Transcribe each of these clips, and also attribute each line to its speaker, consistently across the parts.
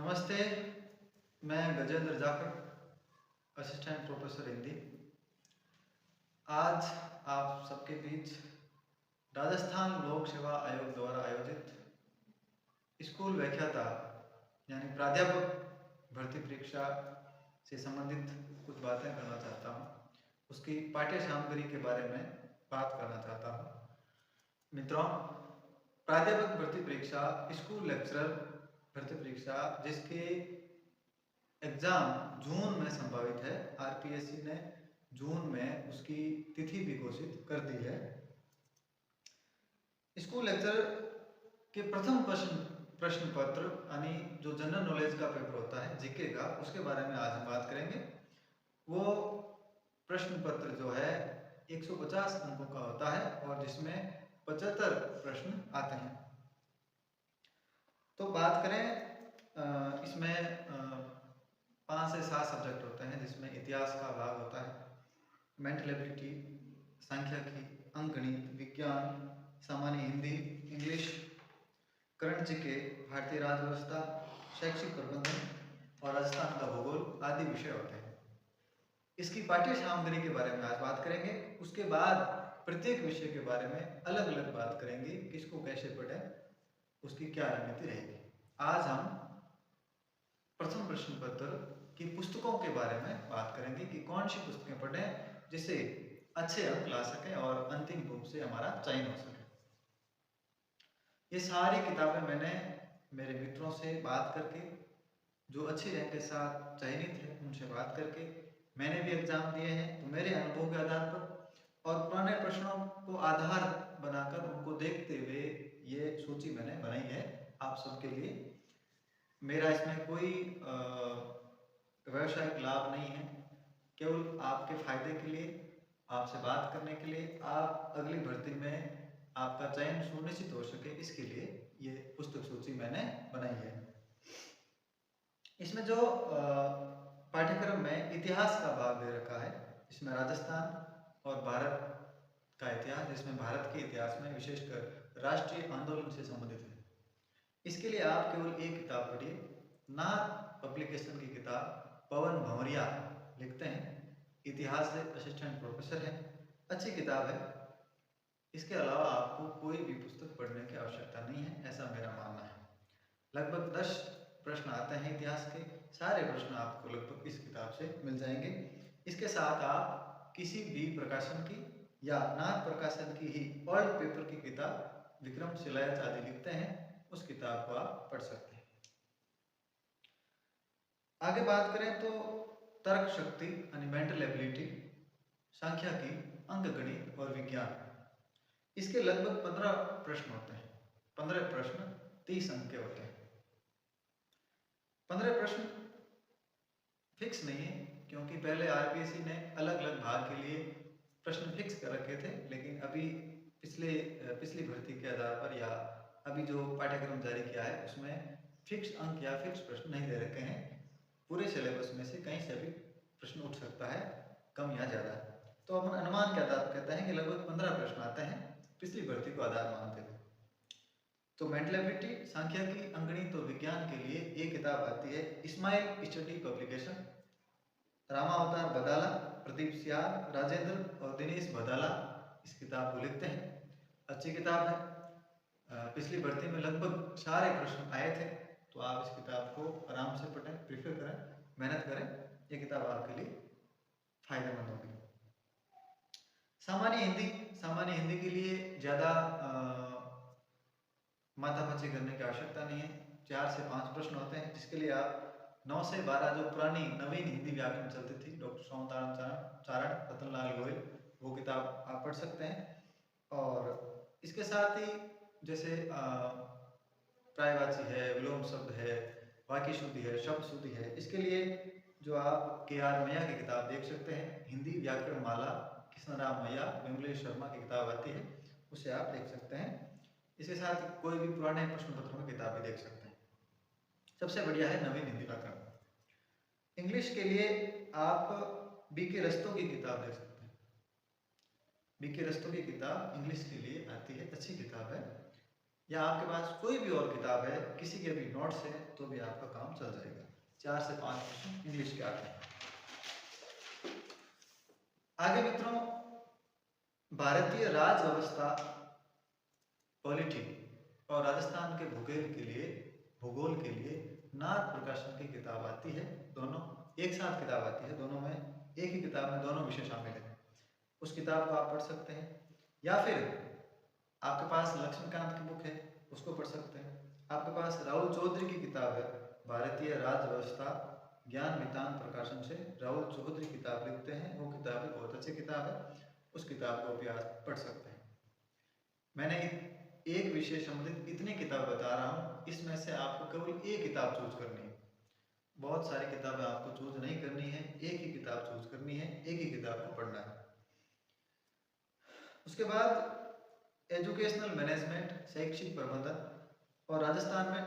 Speaker 1: नमस्ते। मैं Gajendra Jakhar, assistant professor Hindi. आज आप सबके बीच राजस्थान लोक सेवा आयोग द्वारा आयोजित स्कूल व्याख्याता यानी प्राध्यापक भर्ती परीक्षा से संबंधित कुछ बातें करना चाहता हूँ। उसकी पाठ्य सामग्री के बारे में बात करना चाहता हूँ। मित्रों, प्राध्यापक भर्ती परीक्षा स्कूल लेक्चरर भर्ती परीक्षा जिसके एग्ज़ाम जून में संभावित है। आरपीएससी ने जून में उसकी तिथि भी घोषित कर दी है। स्कूल लेक्चरर के प्रथम प्रश्न पत्र यानी जो जनरल नॉलेज का पेपर होता है जीके का, उसके बारे में आज हम बात करेंगे। वो प्रश्न पत्र जो है 150 अंकों का होता है और जिसमें 75 प्रश्न आते हैं। तो बात करें, इसमें 5 से 7 सब्जेक्ट होते हैं, जिसमें इतिहास का भाग होता है, मेंटल एबिलिटी, सांख्यिकी, अंकगणित, विज्ञान, सामान्य हिंदी, इंग्लिश, करंट जीके, भारतीय राज्य व्यवस्था, शैक्षिक प्रबंधन और राजस्थान का भूगोल आदि विषय होते हैं। इसकी पाठ्य सामग्री के बारे में आज बात करेंगे। उसके बाद प्रत्येक विषय के बारे में अलग अलग बात करेंगे, किसको कैसे पढ़ें, उसकी क्या रणनीति रहेगी। आज हम प्रथम प्रश्न पत्र की पुस्तकों के बारे में बात करेंगे कि कौन सी पुस्तकें पढ़ें जिससे अच्छे अंक ला सकें और अंतिम रूप से हमारा चयन हो सके। ये सारी किताबें मैंने मेरे मित्रों से बात करके, जो अच्छे रैंक के साथ चयनित है, उनसे बात करके मैंने भी एग्जाम दिए हैं। तो मेरे अनुभव के आधार पर और पुराने प्रश्नों को आधार बनाकर उनको देखते हुए ये सूची मैंने बनाई है आप सबके लिए। मेरा इसमें कोई व्यावसायिक लाभ नहीं है, केवल आपके फायदे के लिए, आपसे बात करने के लिए, आप अगली भर्ती में आपका चयन सुनिश्चित हो सके, इसके लिए ये पुस्तक सूची मैंने बनाई है। इसमें जो पाठ्यक्रम में इतिहास का भाग दे रखा है, इसमें राजस्थान और भारत का इतिहास, जिसमें भारत के इतिहास में विशेषकर राष्ट्रीय आंदोलन से संबंधित है। इसके लिए आप केवल एक किताब पढ़िए। नाथ पब्लिकेशन की किताब, पवन भंवरिया लिखते हैं, इतिहास से असिस्टेंट प्रोफेसर है, अच्छी किताब है। इसके अलावा आपको कोई भी पुस्तक पढ़ने की आवश्यकता नहीं है, ऐसा मेरा मानना है। लगभग 10 प्रश्न आते हैं इतिहास के, सारे प्रश्न आपको लगभग इस किताब से मिल जाएंगे। इसके साथ आप किसी भी प्रकाशन की या नाथ प्रकाशन की ही ओल्ड पेपर की किताब विक्रम शिलायत आदि लिखते हैं, उस किताब को आप पढ़ सकते हैं। आगे बात करें तो तर्क शक्ति यानी मेंटल एबिलिटी, सांख्यिकी, अंकगणित और विज्ञान, इसके लगभग 15 प्रश्न होते हैं। 15 प्रश्न 30 अंक के होते हैं। 15 प्रश्न फिक्स नहीं है, क्योंकि पहले आरपीएससी ने अलग अलग भाग के लिए प्रश्न फिक्स कर रखे थे, लेकिन अभी पिछली भर्ती के आधार पर या अभी जो पाठ्यक्रम जारी किया है उसमें फिक्स अंक या फिक्स प्रश्न नहीं दे रखे हैं। पूरे सिलेबस में से कहीं से भी प्रश्न उठ सकता है, कम या ज़्यादा। तो अपन अनुमान के आधार पर कहते हैं कि लगभग 15 प्रश्न आते हैं पिछली भर्ती को आधार मानते हुए। तो मेंटल एबिलिटी, सांख्यिकी, अंकगणित और विज्ञान के लिए एक किताब आती है, इस्माइल स्टडी पब्लिकेशन, रामावतार बदाला, प्रदीप सियार, राजेंद्र और दिनेश बदाला इस किताब को लिखते हैं। अच्छी किताब है। पिछली भर्ती में लगभग सारे प्रश्न आए थे, तो आप इस किताब को आराम से पढ़ें, प्रिफर करें, मेहनत करें। ये किताब आपके लिए फायदेमंद होगी। सामान्य हिंदी के लिए ज़्यादा माथापच्ची करने की आवश्यकता नहीं है। 4 से 5 प्रश्न होते हैं, जिसके लिए आप 9 से 12 जो पुरानी नवीन हिंदी व्याकरण चलती थी, डॉक्टर सोमतारण चारण, रतनलाल गोयल, वो किताब आप पढ़ सकते हैं। और इसके साथ ही जैसे प्रायवाची है, विलोम शब्द है, वाक्य शुद्धि है, शब्द शुद्धि है, इसके लिए जो आप KR मैया की किताब देख सकते हैं, हिंदी व्याकरण माला, कृष्णराम मैया, विमलेश शर्मा की किताब आती है, उसे आप देख सकते हैं। इसके साथ कोई भी पुराने प्रश्न पत्रों की किताब भी देख सकते हैं। सबसे बढ़िया है नवीन हिंदी व्याकरण। इंग्लिश के लिए आप BK रस्तों की किताब देख सकते हैं। BK रस्तों की किताब इंग्लिश के लिए आती है, अच्छी किताब है। या आपके पास कोई भी और किताब है, किसी के भी नोट्स है, तो भी आपका काम चल जाएगा। 4 से 5 क्वेश्चन इंग्लिश के आते हैं। आगे मित्रों, भारतीय राज व्यवस्था, पॉलिटी और राजस्थान के भूगोल के लिए नाथ प्रकाशन की किताब आती है। दोनों एक साथ किताब आती है, दोनों में एक ही किताब में दोनों विषय शामिल है। उस किताब को आप पढ़ सकते हैं, या फिर आपके पास लक्ष्मीकांत की बुक है, उसको पढ़ सकते हैं। आपके पास राहुल चौधरी की किताब है, भारतीय राज व्यवस्था, ज्ञान मितान प्रकाशन से राहुल चौधरी किताब लिखते हैं। वो किताब भी बहुत अच्छी किताब है, उस किताब को भी आप पढ़ सकते हैं। मैंने एक विषय संबंधित इतनी किताब बता रहा हूँ, इसमें से आपको केवल एक किताब चूज करनी है। बहुत सारी किताबें आपको चूज नहीं करनी है, एक ही किताब चूज करनी है, एक ही किताब को पढ़ना है। उसके बाद एजुकेशनल मैनेजमेंट, शैक्षिक प्रबंधन और राजस्थान में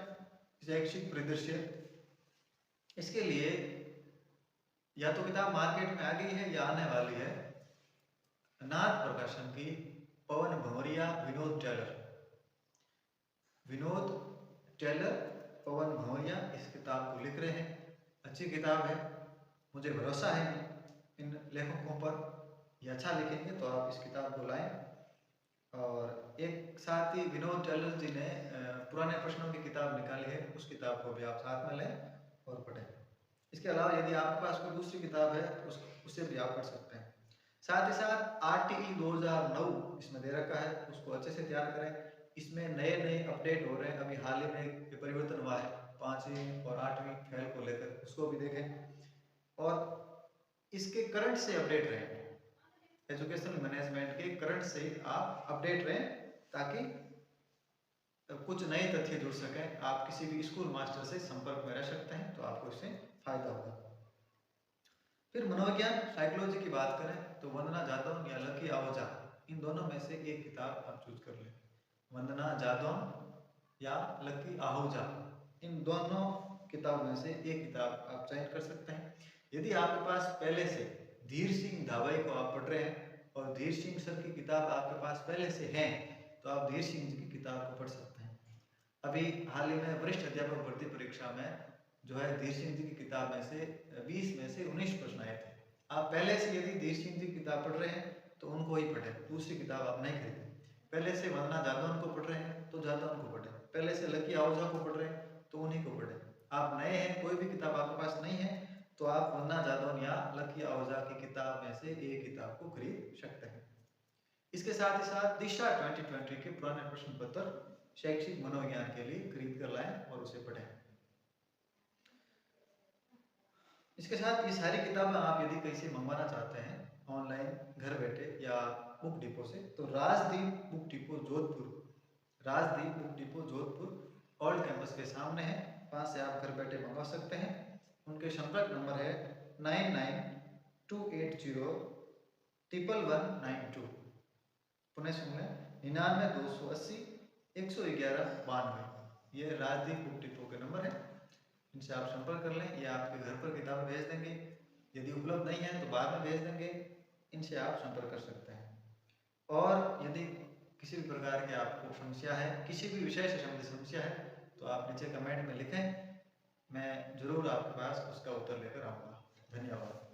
Speaker 1: शैक्षिक परिदृश्य, इसके लिए या तो किताब मार्केट में आ गई है या आने वाली है, नाथ प्रकाशन की पवन भंवरिया, विनोद टेलर, पवन भंवरिया इस किताब को लिख रहे हैं। अच्छी किताब है, मुझे भरोसा है इन लेखकों पर, ये अच्छा लिखेंगे, तो आप इस किताब को लाएं। और एक साथ ही विनोद टेलर जी ने पुराने प्रश्नों की किताब निकाली है, उस किताब को भी आप साथ में लें और पढ़ें। इसके अलावा यदि आपके पास कोई दूसरी किताब है तो उससे भी आप पढ़ सकते हैं। साथ ही साथ RTE 2009 इसमें दे रखा है, उसको अच्छे से तैयार करें। इसमें नए नए अपडेट हो रहे हैं, अभी हाल ही में परिवर्तन हुआ है 5वीं और 8वीं फेल को लेकर, उसको भी देखें। और इसके करंट से अपडेट रहें, एजुकेशनल मैनेजमेंट के करंट से आप अपडेट रहें, ताकि कुछ नए तथ्य जुड़ सकें। आप किसी भी स्कूल मास्टर से संपर्क में रह सकते हैं, तो आपको इससे फायदा होगा। फिर मनोविज्ञान, साइकोलॉजी की बात करें तो वंदना जादव या लकी आहूजा, इन दोनों में से एक किताब आप चूज कर लें। वंदना जादव या लकी आहूजा, इन दोनों किताब में से एक किताब आप चयन कर सकते हैं। यदि आपके पास पहले से धीर सिंह धावई को आप पढ़ रहे हैं और धीर सिंह सर की किताब आपके पास पहले से है, तो आप धीर सिंह जी की किताब को पढ़ सकते हैं। अभी हाल ही में वरिष्ठ अध्यापक भर्ती परीक्षा में जो है धीर सिंह जी की किताब में से 20 में से 19 प्रश्न आए थे। आप पहले से यदि धीर सिंह जी की किताब पढ़ रहे हैं तो उनको ही पढ़ें, दूसरी किताब आप नहीं खरीदें। पहले से वंदना जादव को पढ़ रहे हैं तो जादव को पढ़ें, पहले से लकी आहूजा को पढ़ रहे हैं तो उन्हीं को पढ़ें। आप नए हैं, कोई भी किताब आपके पास नहीं है, तो आप वंदना जादव या लकी आहूजा की किताब में से एक किताब को खरीद सकते हैं। इसके साथ ही साथ दिशा 2020 के पुराने प्रश्न पत्र शैक्षिक मनोविज्ञान के लिए खरीद कर लाएं और उसे पढ़ें। इसके साथ ये सारी किताबें आप यदि कहीं से मंगवाना चाहते हैं ऑनलाइन घर बैठे या बुक डिपो से, तो Rajdeep book depot Jodhpur old campus के सामने है, वहाँ से आप घर बैठे मंगवा सकते हैं। उनके संपर्क नंबर है 9928011192। पुनः सुन लें, 9928011192। ये राजदीप बुक डिपो के नंबर है, इनसे आप संपर्क कर लें, या आपके घर पर किताबें भेज देंगे। यदि उपलब्ध नहीं है तो बाद में भेज देंगे, इनसे आप संपर्क कर सकते हैं। और यदि किसी भी प्रकार की आपको समस्या है, किसी भी विषय से संबंधित समस्या है, तो आप नीचे कमेंट में लिखें, मैं जरूर आपके पास उसका उत्तर लेकर आऊँगा। धन्यवाद।